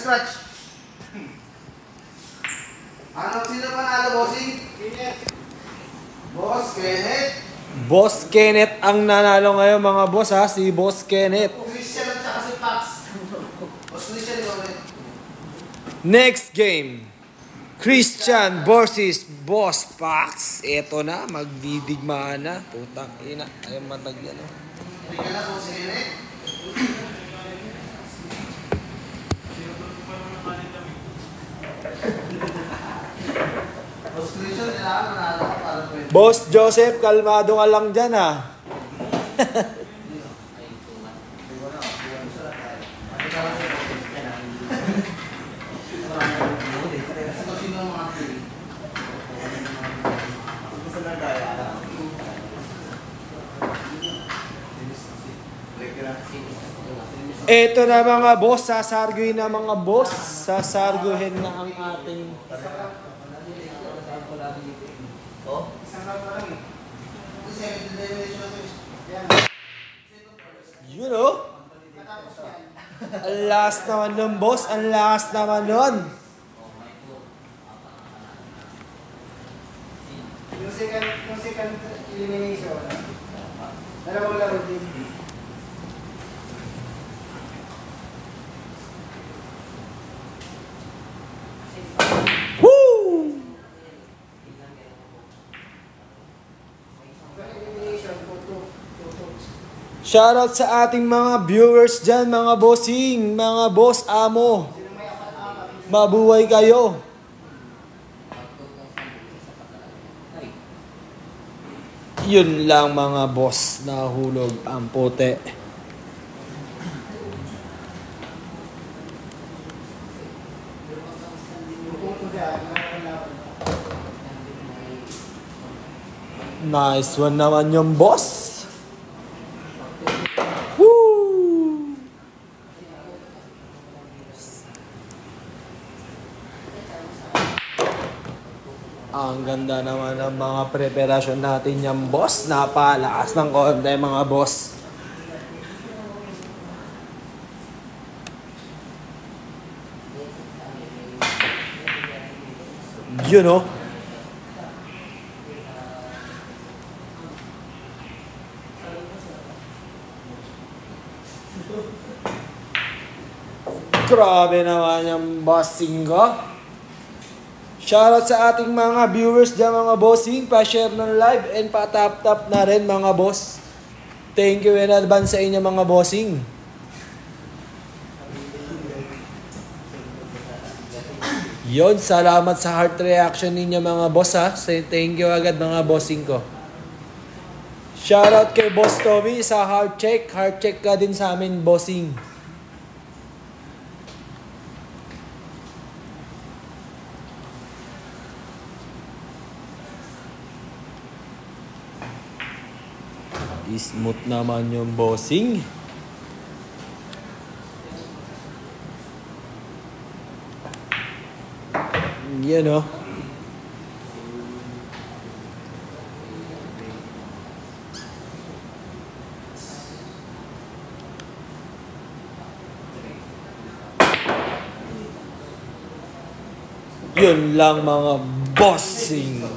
scratch. Ano, sino panalo, bossing? Kenneth. Boss Kenneth. Boss Kenneth ang nanalo ngayon mga boss ha, si Boss Kenneth. Christian at saka si Pax. Boss Christian, ikaw rin. Next game. Christian versus Boss Pax. Eto na, magdidigmaan na. Putang ina, ayun matag yan. Hindi ka na, Boss Kenneth. Boss Christian, kailangan manalo ka para pwede. Boss Joseph, kalmado ka lang dyan ha. Eto na mga boss, sasarguin na mga boss. Sasarguhin na ang ating... You know? Ang last naman nun boss, ang last naman nun. Yung second elimination. Dalawang laro din. Woo! Shoutout sa ating mga viewers dyan, mga bossing, mga boss amo. Mabuhay kayo. Yun lang mga boss, nahulog ang puti. Nice one naman yung boss. Woo! Ang ganda naman ng mga preparasyon natin yung boss. Napalakas ng konti mga boss. You know? Grabe naman yung bossing ko. Shoutout sa ating mga viewers dyan mga bossing. Pa-share ng live and pa-tap-tap na rin mga boss. Thank you in advance sa inyo mga bossing. Yon, salamat sa heart reaction ninyo mga boss ha. Thank you agad mga bossing ko. Shoutout kay Boss Tommy sa heart check. Heart check ka din sa amin bossing. Smooth naman yung bossing. You know. Yun lang mga bossing.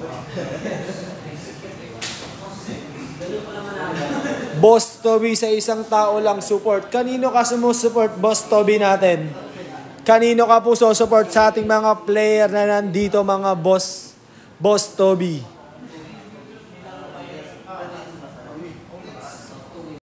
Boss Toby sa isang tao lang support. Kanino ka sumusupport, Boss Toby natin? Kanino ka po support sa ating mga player na nandito mga boss Toby?